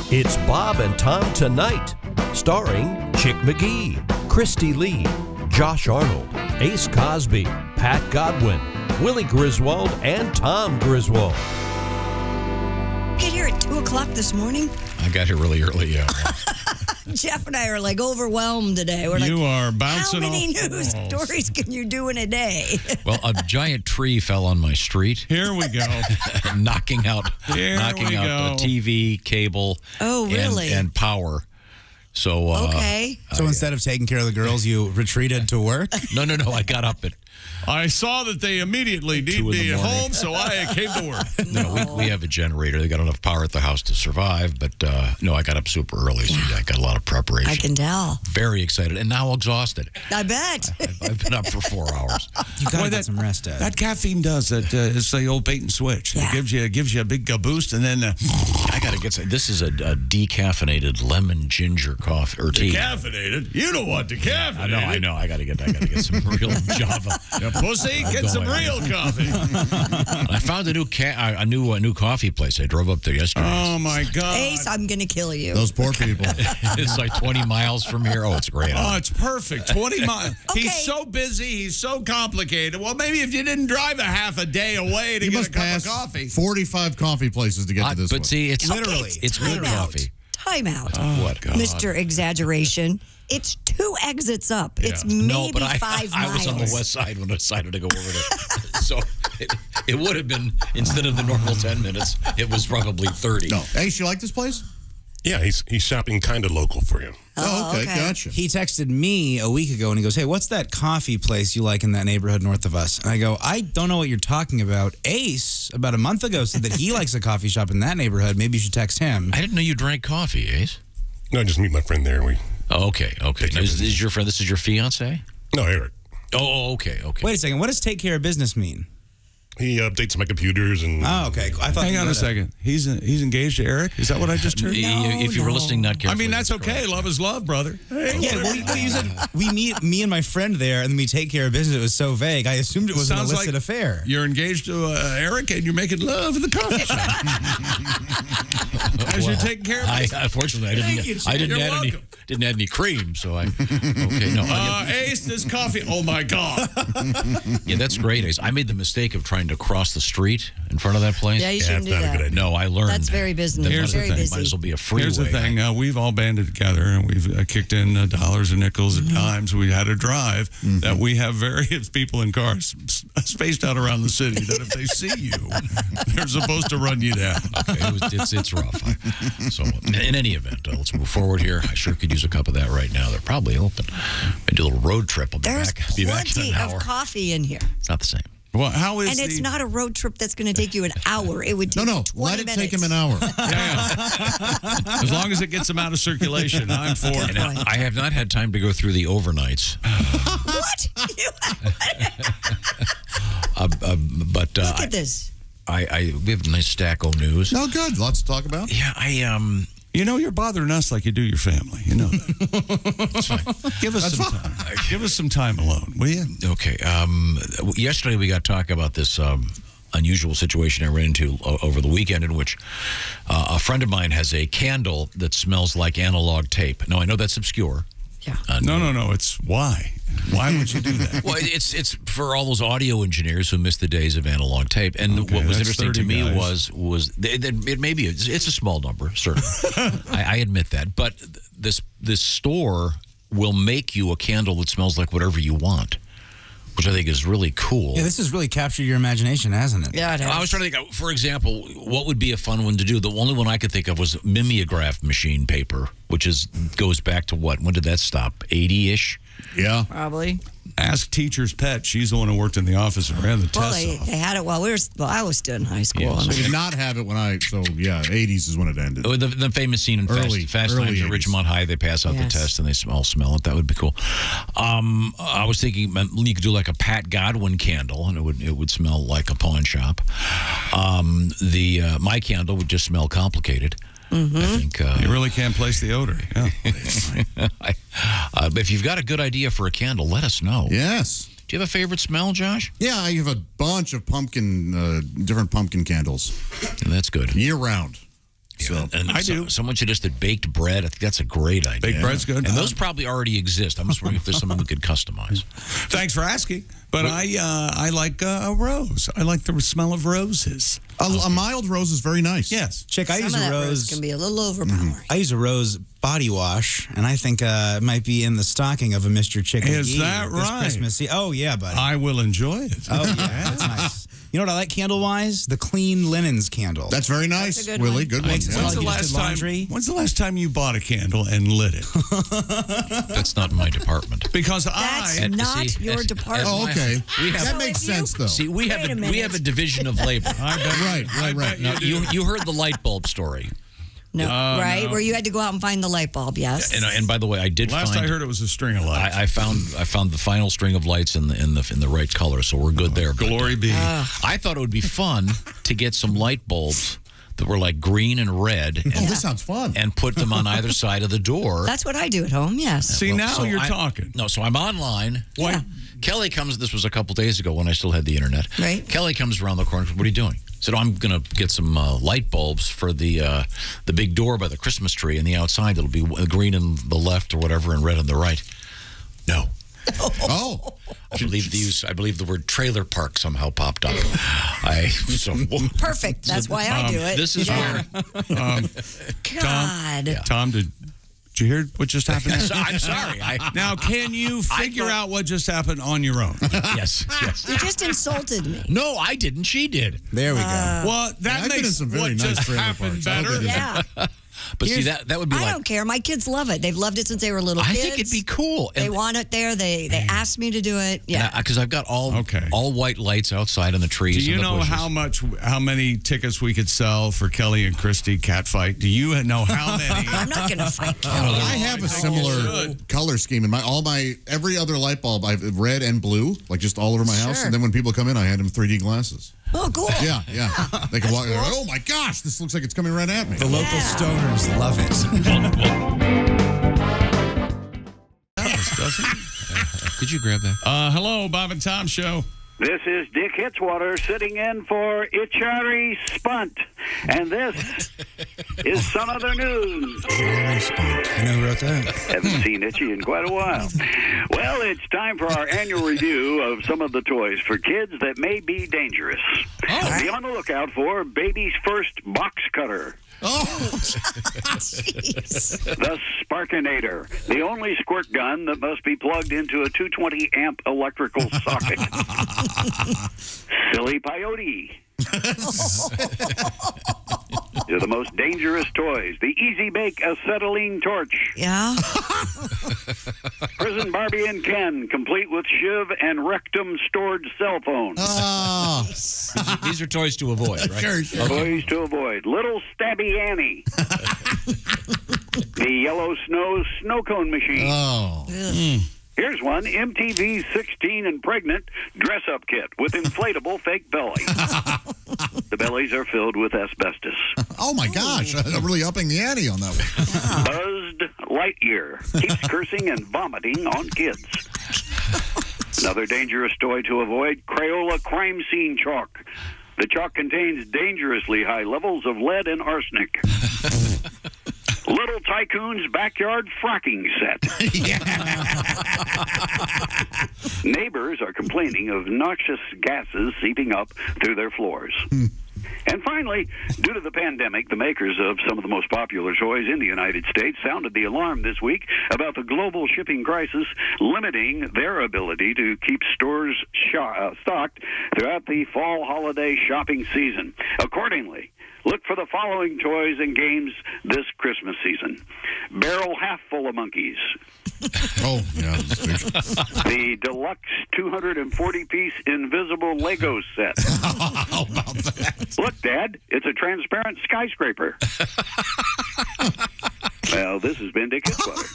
It's Bob and Tom Tonight, starring Chick McGee, Christy Lee, Josh Arnold, Ace Cosby, Pat Godwin, Willie Griswold, and Tom Griswold. Get here at 2 o'clock this morning. I got here really early, yeah. Jeff and I are like overwhelmed today. We're You like, are bouncing how many off news walls. stories can you do in a day? Well, a giant tree fell on my street, Here we go. knocking out Here we go. TV, cable, Oh, really? and power. So, Okay. So instead of taking care of the girls, you retreated to work? no, I got up at I saw that they immediately need 2 in the me at morning. home, so I came to work. No, we have a generator. They got enough power at the house to survive, but no, I got up super early, so I got a lot of preparation. I can tell. Very excited, and now exhausted. I bet. I've been up for 4 hours. You gotta Boy, get some rest, Dad. That caffeine does it. It's the old bait and switch. Yeah. It gives you a big boost, and then I got to get some. This is a decaffeinated lemon ginger coffee or tea. decaffeinated. You don't want decaffeinated. I know. I got to get some real Java. You pussy, get some real coffee. I found a new coffee place. I drove up there yesterday. Oh my God. Ace, I'm going to kill you. Those poor people. It's like 20 miles from here. Oh, it's great. Oh, it's perfect. 20 miles. Okay. He's so busy. He's so complicated. Well, maybe if you didn't drive a half a day away to You get a must cup pass of coffee. 45 coffee places to get to this but one. see, it's Literally. it's good Time out. coffee. Time out. What? Mr. Exaggeration. It's 2 exits up. It's maybe No, but 5 I miles. was on the west side when I decided to go over there. So it would have been, instead of the normal 10 minutes, it was probably 30. No. Ace, you like this place? Yeah, he's shopping kind of local for you. Oh, okay. Gotcha. He texted me a week ago and he goes, "Hey, what's that coffee place you like in that neighborhood north of us?" And I go, "I don't know what you're talking about." Ace, about a month ago, said that he likes a coffee shop in that neighborhood. Maybe you should text him. I didn't know you drank coffee, Ace. No, I just meet my friend there. Oh, okay. Now, is your friend, this is your fiance? No, Eric. Oh, okay. Wait a second. What does take care of business mean? He updates my computers and. Oh, okay. I thought Hang on a second. He's engaged to Eric? Is that what I just heard? If you were listening not I carefully. mean, that's okay. correct. Love is love, brother. Hey, Yeah, well, you said we meet me and my friend there, and then we take care of business. It was so vague. I assumed it was an Sounds illicit like affair. You're engaged to Eric and you're making love in the coffee shop. As you're taking care of it. Unfortunately, I didn't You're add any. welcome. Didn't add any cream, so I. Okay, no. Ace, this coffee. Oh my God. Yeah, that's great, Ace. I made the mistake of trying to cross the street in front of that place. Yeah, you shouldn't do not a that. good idea. No, I learned. That's very business. Here's the very thing. busy. Might as well be a freeway. Here's the thing. We've all banded together and we've kicked in dollars and nickels and dimes. We had a drive that we have various people in cars spaced out around the city that if they see you, they're supposed to run you down. Okay, it's rough. So, in any event, let's move forward here. I sure could use a cup of that right now. They're probably open. Maybe a little road trip. I'll be There's back in plenty an hour. of coffee in here. It's not the same. Well, how is And it's not a road trip that's going to take you an hour. It would take No, 20 let it minutes. take him an hour. As long as it gets them out of circulation, I'm for it. And I have not had time to go through the overnights. What? But Look at this. we have a nice stack of news. No, good. Lots to talk about. Yeah, You know, you're bothering us like you do your family. You know that. it's fine. Give us some time. Give us some time alone, will you? Okay. Yesterday we got talk about this unusual situation I ran into over the weekend in which a friend of mine has a candle that smells like analog tape. Now, I know that's obscure. Yeah. No. It's why. Why would you do that? Well, it's for all those audio engineers who missed the days of analog tape. And Okay, what was that's interesting to 30 me guys. was it maybe it's a small number, certainly. I admit that, but this store will make you a candle that smells like whatever you want, which I think is really cool. Yeah, this has really captured your imagination, hasn't it? Yeah, it I was has. trying to think, for example, what would be a fun one to do? The only one I could think of was mimeograph machine paper, which goes back to what? When did that stop? 80-ish? Yeah. Probably. Ask teacher's pet. She's the one who worked in the office and ran the Well, tests off. they had it while I was still in high school. Yeah, I so mean, I did not have it when yeah, 80s is when it ended. Oh, the famous scene in Fast early Times at 80s. Ridgemont High, they pass out the Yes. test and they all smell it. That would be cool. I was thinking you could do like a Pat Godwin candle and it would smell like a pawn shop. My candle would just smell complicated. Mm-hmm. I think You really can't place the odor. Yeah. if you've got a good idea for a candle, let us know. Yes. Do you have a favorite smell, Josh? Yeah, I have a bunch of different pumpkin candles That's good. year round. So And I do. Someone suggested baked bread. I think that's a great idea. Baked bread's good. And those probably already exist. I'm just wondering if there's something we could customize. Thanks for asking. But I like a rose. I like the smell of roses. a mild rose is very nice. Yes. Chick, I Some use of a that rose rose. can be a little overpowering. I use a rose body wash, and I think it might be in the stocking of a Mr. Chick Is McGee that this right? Christmas. Oh, yeah, buddy. I will enjoy it. Oh, yeah, that's nice. You know what I like candle-wise? The Clean Linens candle. That's very nice, That's a good Willie. one. Good one. Makes it Yeah. smell like you just did laundry. When's the last time you bought a candle and lit it? That's not my department. Because That's I not see, your at- department. Oh, okay. We have- that So makes if you- sense, though. See, we have Wait a we minute. have a division of labor. right. bet You heard the light bulb story. No, right? no. Where you had to go out and find the light bulb, yes. And by the way, I did last find I heard it was a string of lights. I found the final string of lights in the right color, so we're good there. But, Glory be. I thought it would be fun to get some light bulbs that were like green and red Oh, this sounds fun. and put them on either side of the door. That's what I do at home, yes. See, Well, now so you're I- talking. No, so I'm online. Yeah. Kelly comes, this was a couple days ago when I still had the internet. Right. Kelly comes around the corner. What are you doing? I said, I'm going to get some light bulbs for the big door by the Christmas tree, and the outside it'll be green on the left or whatever and red on the right. No. Oh, I believe the word trailer park somehow popped up. Perfect. That's why I do it. This is where God. Tom, did you hear what just happened? I'm sorry. Now, can you figure out what just happened on your own? Yes. You just insulted me. No, I didn't. She did. There we go. Well, that I've been in makes some very what nice just trailer happened parks. I don't better. think Yeah. But see, that would be I like. don't care. My kids love it. They've loved it since they were little I kids. think it'd be cool. They want it there. They asked me to do it. Yeah. Because I've got all white lights outside on the trees. Do you and the know bushes. how many tickets we could sell for Kelly and Christy catfight? Do you know how many? I'm not going to fight Kelly. I have a similar color scheme in every other light bulb. I've red and blue, like just all over my house. Sure. And then when people come in, I hand them 3D glasses. Oh, cool. Yeah. They can walk. Oh my gosh, this looks like it's coming right at me. The local stoners love it. Could you grab that? Hello, Bob and Tom Show. This is Dick Hitzwater sitting in for Itchari Spunt. And this is some other news. You know who wrote that? Haven't seen Itchy in quite a while. Well, it's time for our annual review of some of the toys for kids that may be dangerous. Be on the lookout for Baby's First Box Cutter. Jeez. The Sparkinator, the only squirt gun that must be plugged into a 220 amp electrical socket. Silly Peyote. They're the most dangerous toys. The Easy Bake Acetylene Torch. Yeah. Prison Barbie and Ken, complete with Shiv and rectum stored cell phone. These are toys to avoid, right? Sure. Toys to avoid. Little Stabby Annie. The Yellow Snow Snow Cone Machine. Oh. Here's one, MTV 16 and Pregnant dress-up kit with inflatable fake belly. The bellies are filled with asbestos. Oh my gosh, I'm really upping the ante on that one. Buzzed Lightyear keeps cursing and vomiting on kids. Another dangerous toy to avoid, Crayola Crime Scene Chalk. The chalk contains dangerously high levels of lead and arsenic. Little Tycoon's Backyard Fracking Set. Neighbors are complaining of noxious gases seeping up through their floors. And finally, due to the pandemic, the makers of some of the most popular toys in the United States sounded the alarm this week about the global shipping crisis limiting their ability to keep stores stocked throughout the fall holiday shopping season. Accordingly, look for the following toys and games this Christmas season. Barrel Half Full of Monkeys. Oh, yeah. The deluxe 240-piece invisible Lego set. How about that? Look, Dad, it's a transparent skyscraper. Well, this has been Dick Hitzwater,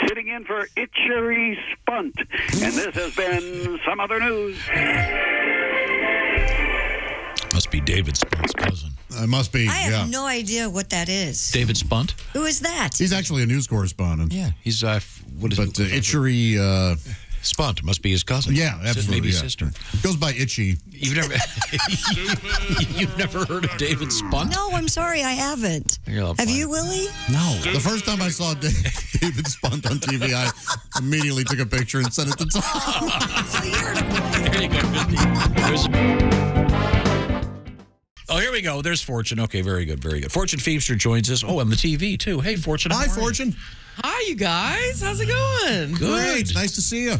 sitting in for Itchery Spunt, and this has been Some Other News. Must be David Spunt's cousin. It must be, I have yeah. no idea what that is. David Spunt? Who is that? He's actually a news correspondent. Yeah. He's, what is But Itchery, Spunt must be his cousin. Yeah, absolutely. Maybe yeah. sister. Goes by Itchy. You've never heard of David Spunt? No, I'm sorry, I haven't. Have you, Willie? No. The first time I saw David Spunt on TV, I immediately took a picture and sent it to Tom. There you go, Christy. Oh, here we go. There's Fortune. Okay, very good, very good. Fortune Feimster joins us. Oh, on the TV, too. Hey, Fortune. Hi, Fortune. Hi, you guys. How's it going? Great. Nice to see you.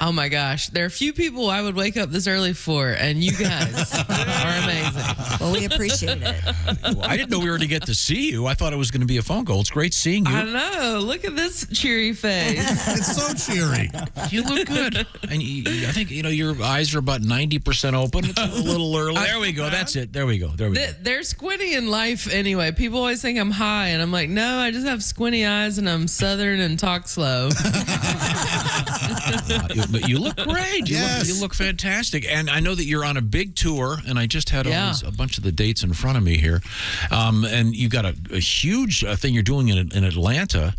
Oh, my gosh. There are a few people I would wake up this early for, and you guys are amazing. Well, we appreciate it. Well, I didn't know we were to get to see you. I thought it was going to be a phone call. It's great seeing you. I know. Look at this cheery face. It's so cheery. You look good. And I think, your eyes are about 90% open. It's a little early. There we go. That's it. There we go. There we go. They're squinty in life anyway. People always think I'm high, and I'm like, no, I just have squinty eyes, and I'm Southern and talk slow. But you look great. You look fantastic. And I know that you're on a big tour, and I just had a bunch of the dates in front of me here. And you got a huge thing you're doing in Atlanta.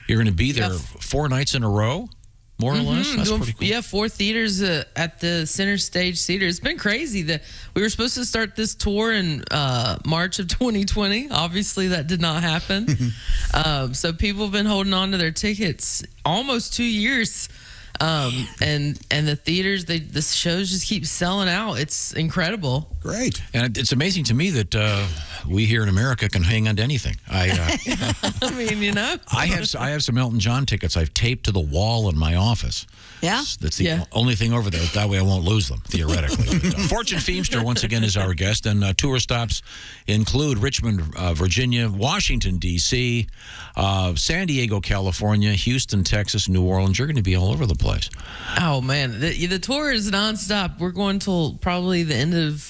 You're going to be there 4 nights in a row, more or less. That's pretty cool. Yeah, 4 theaters at the Center Stage Theater. It's been crazy. We were supposed to start this tour in March of 2020. Obviously, that did not happen. So people have been holding on to their tickets almost 2 years. And the theaters, the shows just keep selling out. It's incredible. Great. And it's amazing to me that we here in America can hang on to anything. I mean, I have some Elton John tickets I've taped to the wall in my office. Yeah. That's the only thing over there. That way I won't lose them, theoretically. But, Fortune Feimster, once again, is our guest. And tour stops include Richmond, Virginia, Washington, D.C., San Diego, California, Houston, Texas, New Orleans. You're going to be all over the place. Oh, man. The tour is nonstop. We're going till probably the end of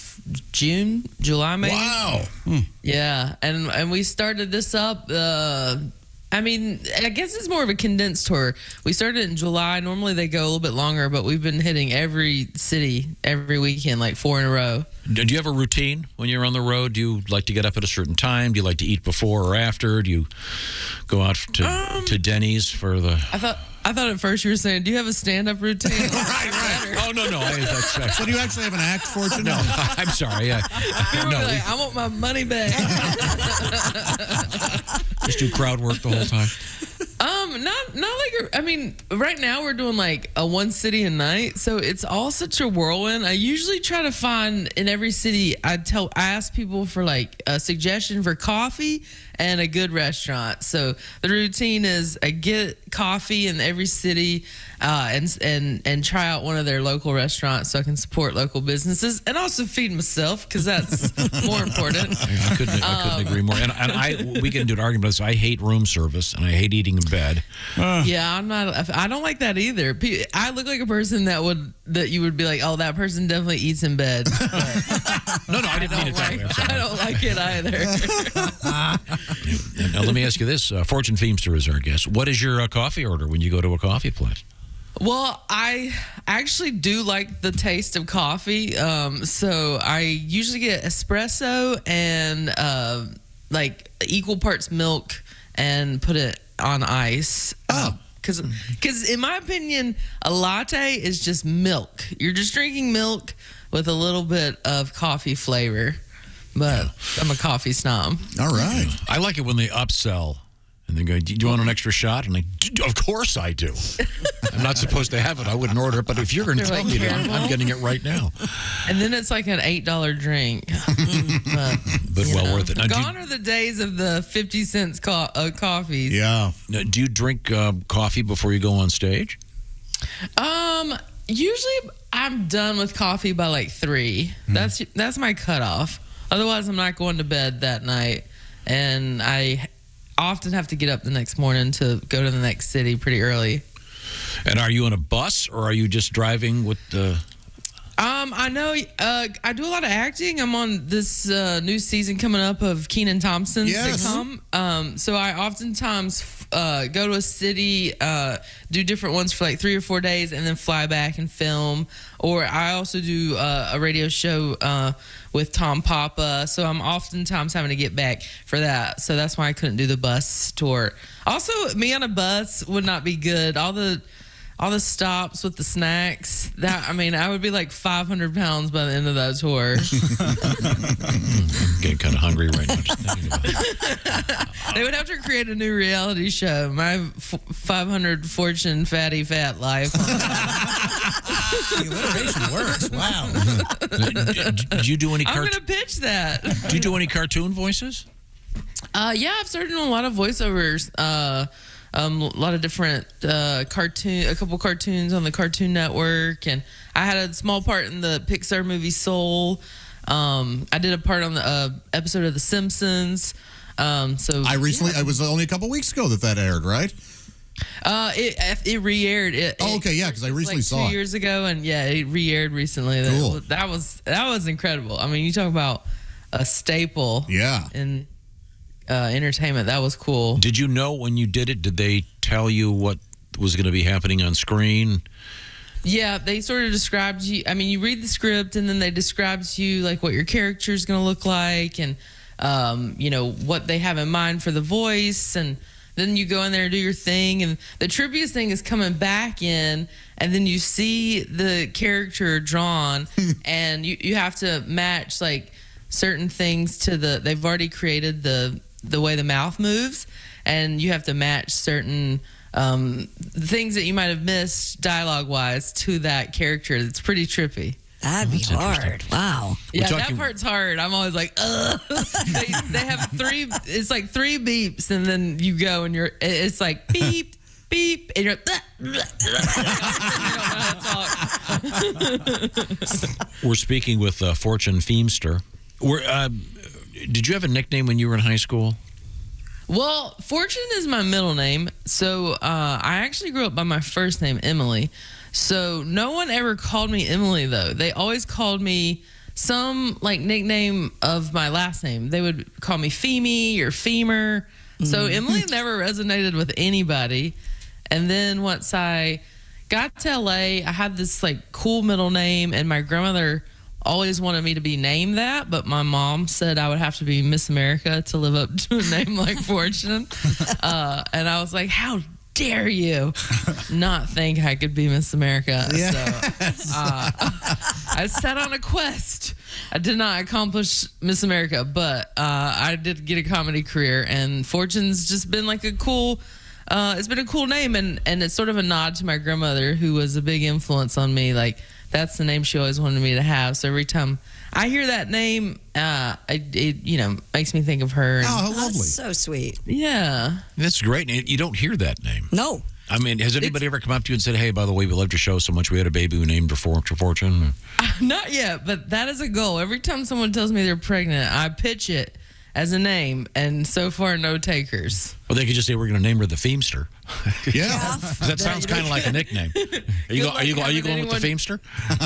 July, maybe. Wow. Yeah. And we started this up... I mean, I guess it's more of a condensed tour. We started in July. Normally they go a little bit longer, but we've been hitting every city every weekend, like 4 in a row. Do you have a routine when you're on the road? Do you like to get up at a certain time? Do you like to eat before or after? Do you go out to Denny's for the... I thought at first you were saying, do you have a stand-up routine? right. Oh, no. So do you actually have an act, Fortune? No, I'm sorry. I want my money back. Just do crowd work the whole time? Not like, I mean, right now we're doing like a 1 city a night, so it's all such a whirlwind. I usually try to find in every city, I ask people for like a suggestion for coffee and a good restaurant. So the routine is I get coffee in every city and try out one of their local restaurants so I can support local businesses and also feed myself because that's more important. I couldn't agree more. And we get into an argument about this. I hate room service and I hate eating in bed. Yeah, I don't like that either. I look like a person that you would be like, oh, that person definitely eats in bed. No, I didn't mean it that way. I don't like it either. Now, let me ask you this. Fortune Feimster is our guest. What is your coffee order when you go to a coffee place? Well, I actually do like the taste of coffee. So I usually get espresso and like equal parts milk and put it on ice. Because in my opinion, a latte is just milk. You're just drinking milk with a little bit of coffee flavor. But I'm a coffee snob. All right. I like it when they upsell and they go, do you want an extra shot? And of course I do. I'm not supposed to have it. I wouldn't order it. But if you're going to tell me that, I'm getting it right now. And then it's like an $8 drink. But well worth it. Now, gone are the days of the 50 cents coffees. Yeah. Now, do you drink coffee before you go on stage? Usually I'm done with coffee by like 3. That's my cutoff. Otherwise, I'm not going to bed that night. And I often have to get up the next morning to go to the next city pretty early. And are you on a bus or are you just driving with the... I know I do a lot of acting. I'm on this new season coming up of Kenan Thompson's sitcom. So I oftentimes go to a city, do different ones for like 3 or 4 days, and then fly back and film. Or I also do a radio show with Tom Papa. So I'm oftentimes having to get back for that. So that's why I couldn't do the bus tour. Also, me on a bus would not be good. All the all the stops with the snacks. That I mean, I would be like 500 pounds by the end of that tour. I'm getting kind of hungry right now just thinking about it. They would have to create a new reality show. My 500 Fortune fatty fat life. The alliteration works. Wow. Did you do any I'm gonna pitch that. Do you do any cartoon voices? Yeah, I've started doing a lot of voiceovers. A lot of different a couple cartoons on the Cartoon Network, and I had a small part in the Pixar movie Soul. I did a part on the episode of The Simpsons. So I was only a couple weeks ago that aired, right? It re-aired. Okay, yeah, because I recently saw it 2 years ago, and yeah, it re-aired recently. Cool. That was incredible. I mean, you talk about a staple. Yeah. In entertainment, that was cool. Did you know when you did it? Did they tell you what was going to be happening on screen? Yeah, they sort of described you. I mean, you read the script, and then they describe to you like what your character is going to look like, and you know what they have in mind for the voice, and then you go in there and do your thing. And the trippiest thing is coming back in, and then you see the character drawn, and you have to match like certain things to they've already created the way the mouth moves, and you have to match certain things that you might have missed dialogue-wise to that character. It's pretty trippy. That'd be hard. Wow. Yeah, that part's hard. I'm always like, ugh. They have it's like 3 beeps, and then you go, and it's like beep, beep, and you're you don't know how to talk. We're speaking with Fortune Feemster. Did you have a nickname when you were in high school? Well, Fortune is my middle name. So I actually grew up by my first name, Emily. So no one ever called me Emily, though. They always called me some like nickname of my last name. They would call me Feemy or Femer. So Emily never resonated with anybody. And then once I got to LA, I had this like cool middle name, and my grandmother always wanted me to be named that, but my mom said I would have to be Miss America to live up to a name like Fortune. And I was like, how dare you not think I could be Miss America? Yes. So I set on a quest. I did not accomplish Miss America, but I did get a comedy career, and Fortune's just been like a cool it's been a cool name, and it's sort of a nod to my grandmother, who was a big influence on me. Like, that's the name she always wanted me to have. So every time I hear that name, it makes me think of her. Oh, how lovely. That's so sweet. Yeah. That's great. You don't hear that name. No. I mean, has anybody ever come up to you and said, hey, by the way, we loved your show so much, we had a baby we named her Fortune? Not yet, but that is a goal. Every time someone tells me they're pregnant, I pitch it as a name, and so far, no takers. Well, they could just say we're going to name her the Feemster. Yeah. That sounds kind of like a nickname. Are you going with the Feemster?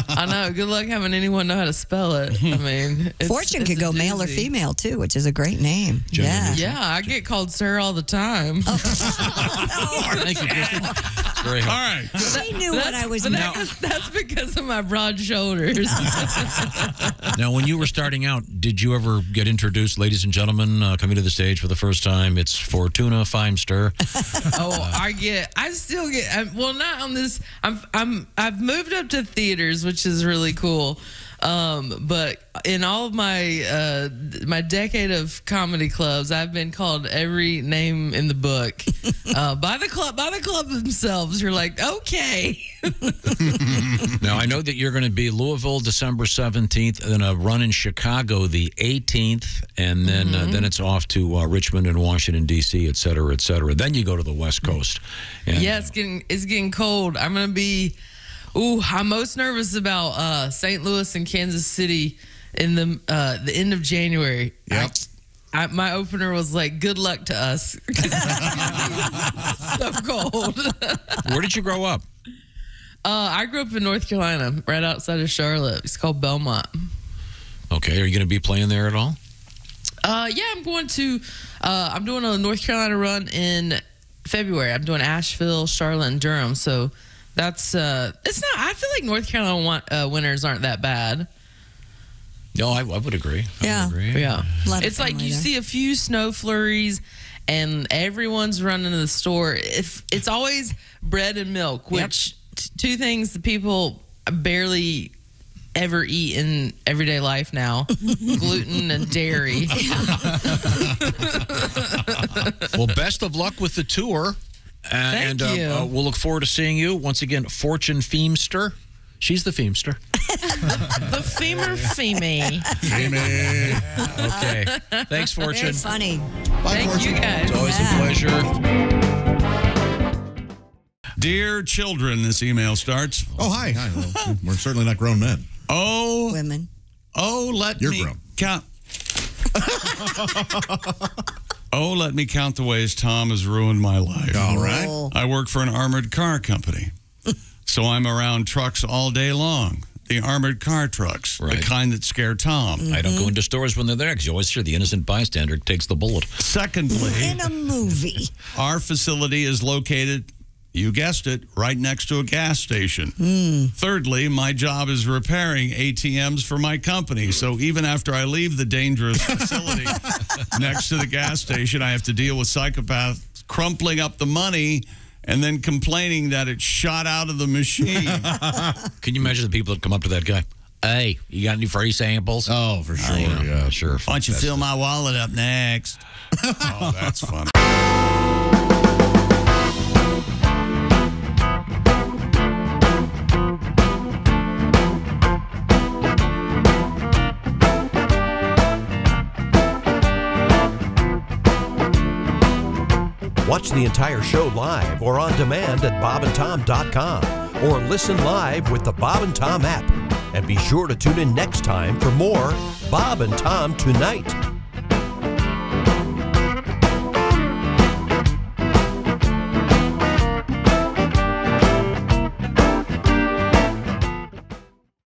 I know. Good luck having anyone know how to spell it. I mean, Fortune could go male or doozy. female too, which is a great name. Yeah. Yeah, I get called sir all the time. Thank you, Kristen. Very All helpful. right. She knew what I was But doing. that's because of my broad shoulders. Now, when you were starting out, did you ever get introduced, ladies and gentlemen, coming to the stage for the first time? It's Fortuna Feemster. I still get, well, not on this. I've moved up to theaters, which is really cool. But in all of my my decade of comedy clubs, I've been called every name in the book by the club themselves. You're like, okay. Now, I know that you're going to be Louisville December 17th, then a run in Chicago the 18th, and then it's off to Richmond and Washington, D.C., et cetera, et cetera. Then you go to the West Coast. And, Yeah, it's getting cold. I'm going to be... I'm most nervous about St. Louis and Kansas City in the end of January. Yep. My opener was like, good luck to us. So cold. Where did you grow up? I grew up in North Carolina, right outside of Charlotte. It's called Belmont. Okay, are you going to be playing there at all? Yeah, I'm going to. I'm doing a North Carolina run in February. I'm doing Asheville, Charlotte, and Durham. So that's it's not. I feel like North Carolina winters aren't that bad. No, I would agree. Yeah. I would agree. Yeah, A lot of it's like family you there. see a few snow flurries, and everyone's running to the store. It's always bread and milk, which two things that people barely ever eat in everyday life now: gluten and dairy. Well, best of luck with the tour. Thank you. We'll look forward to seeing you once again. Fortune Feemster. She's the Feemster. The Femur Femi. Okay. Thanks, Fortune. Very funny. Bye, Thank Fortune. you guys. It's always a pleasure. Dear children, this email starts. Oh, hi. Well, we're certainly not grown men. Oh, Women. let You're me grown. count. Let me count the ways Tom has ruined my life. All right. Oh. I work for an armored car company, so I'm around trucks all day long. The armored car trucks, Right. the kind that scare Tom. I don't go into stores when they're there because you always hear the innocent bystander takes the bullet. Secondly, In a movie. our facility is located, you guessed it, right next to a gas station. Thirdly, my job is repairing ATMs for my company. So even after I leave the dangerous facility next to the gas station, I have to deal with psychopaths crumpling up the money and then complaining that it shot out of the machine. Can you imagine the people that come up to that guy? Hey, you got any free samples? Oh, for sure. Yeah, sure. Why don't you fill my wallet up next? Oh, that's funny. Watch the entire show live or on demand at bobandtom.com or listen live with the Bob and Tom app. And be sure to tune in next time for more Bob and Tom Tonight.